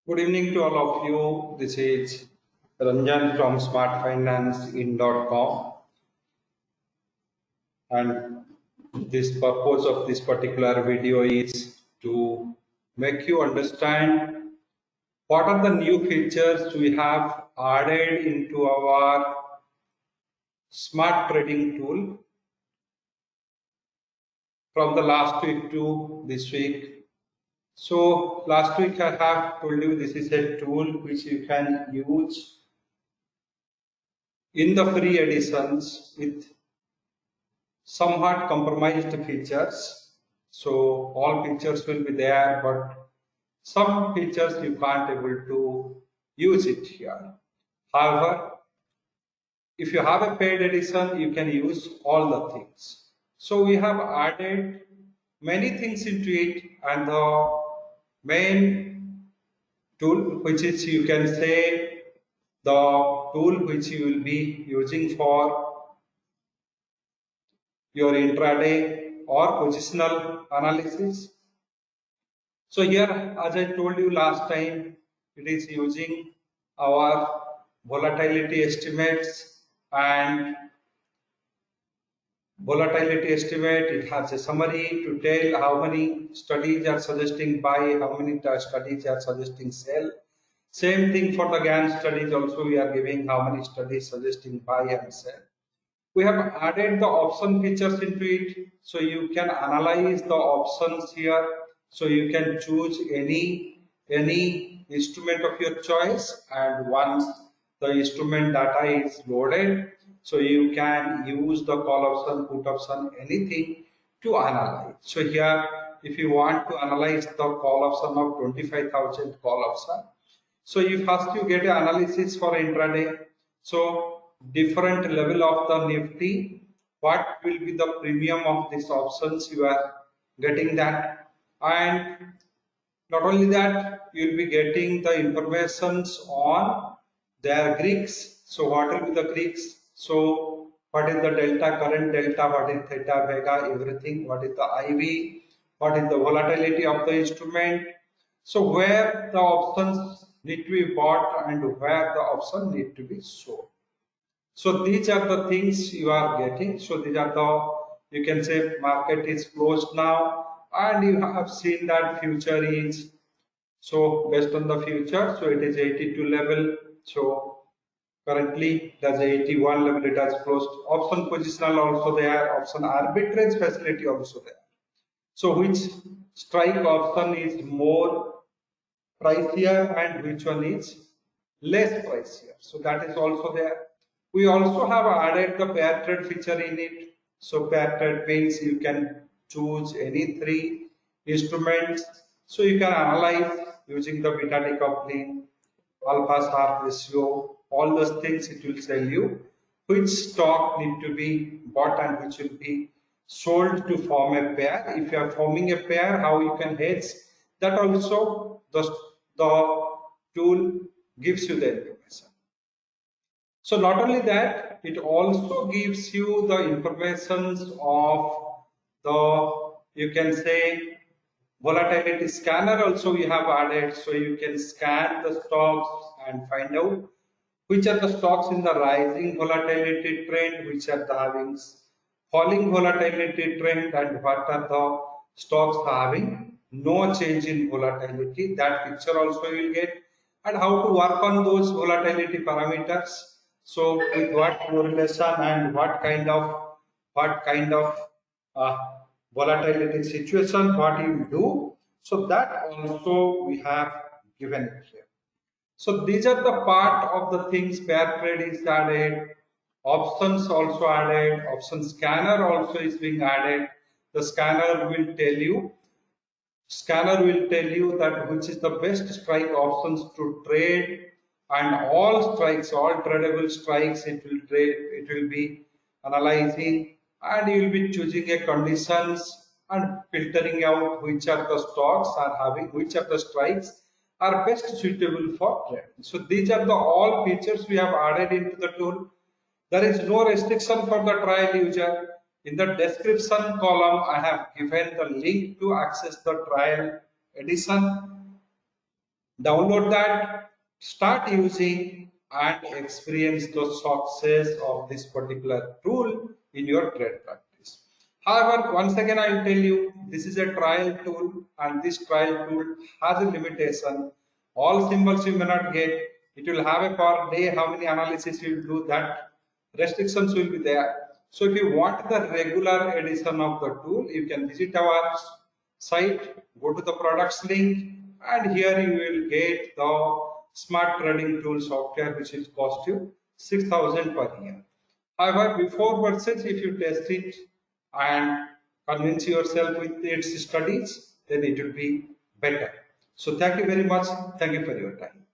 Good evening to all of you. This is Ranjan from smartfinanceinc.com, and this purpose of this particular video is to make you understand what are the new features we have added into our smart trading tool from the last week to this week. So last week I have told you this is a tool which you can use in the free editions with somewhat compromised features. So all features will be there, but some features you can't able to use it here. However, if you have a paid edition, you can use all the things. So we have added many things into it, and the main tool, which is you can say the tool which you will be using for your intraday or positional analysis. So here, as I told you last time, it is using our volatility estimates, and volatility estimate, it has a summary to tell how many studies are suggesting buy, how many studies are suggesting sell. Same thing for the GAN studies also, we are giving how many studies suggesting buy and sell. We have added the option features into it, so you can analyze the options here. So you can choose any instrument of your choice, and once the instrument data is loaded, so you can use the call option, put option, anything to analyze. So here, if you want to analyze the call option of 25,000 call option, so you first you get an analysis for intraday. So different level of the Nifty, what will be the premium of these options, you are getting that. And not only that, you will be getting the informations on their Greeks. So what will be the Greeks? So what is the delta, current delta, what is theta, vega, everything, what is the IV, what is the volatility of the instrument. So where the options need to be bought and where the option need to be sold. So these are the things you are getting. So these are the, you can say market is closed now, and you have seen that future is, so based on the future, so it is 82 level. So currently it has 81 level, it has closed. Option positional also there, option arbitrage facility also there. So which strike option is more pricier and which one is less pricier. So that is also there. We also have added the pair trade feature in it. So pair trade means you can choose any three instruments. So you can analyze using the beta decoupling, alpha Sharpe ratio, all those things it will tell you which stock need to be bought and which will be sold to form a pair. If you are forming a pair, how you can hedge, that also the tool gives you the information. So not only that, it also gives you the informations of the, you can say, volatility scanner also we have added. So you can scan the stocks and find out which are the stocks in the rising volatility trend, which are the having falling volatility trend, and what are the stocks having no change in volatility. That picture also you will get, and how to work on those volatility parameters. So with what correlation and what kind of uh, volatility situation, what you do. So that also we have given it here. So these are the part of the things. Pair trade is added, options also added, option scanner also is being added. The scanner will tell you that which is the best strike options to trade, and all strikes, all tradable strikes, it will be analyzing, and you will be choosing a conditions and filtering out which are the stocks are having, which are the strikes are best suitable for trading. So these are the all features we have added into the tool. There is no restriction for the trial user. In the description column, I have given the link to access the trial edition. Download that, start using, and experience the success of this particular tool in your trade practice. However, once again, I will tell you this is a trial tool, and this trial tool has a limitation. All symbols you may not get. It will have a per day how many analysis you will do, that restrictions will be there. So if you want the regular edition of the tool, you can visit our site, go to the products link, and here you will get the smart trading tool software, which will cost you 6,000 per year. However, before purchase, if you test it and convince yourself with its studies, then it will be better. So thank you very much. Thank you for your time.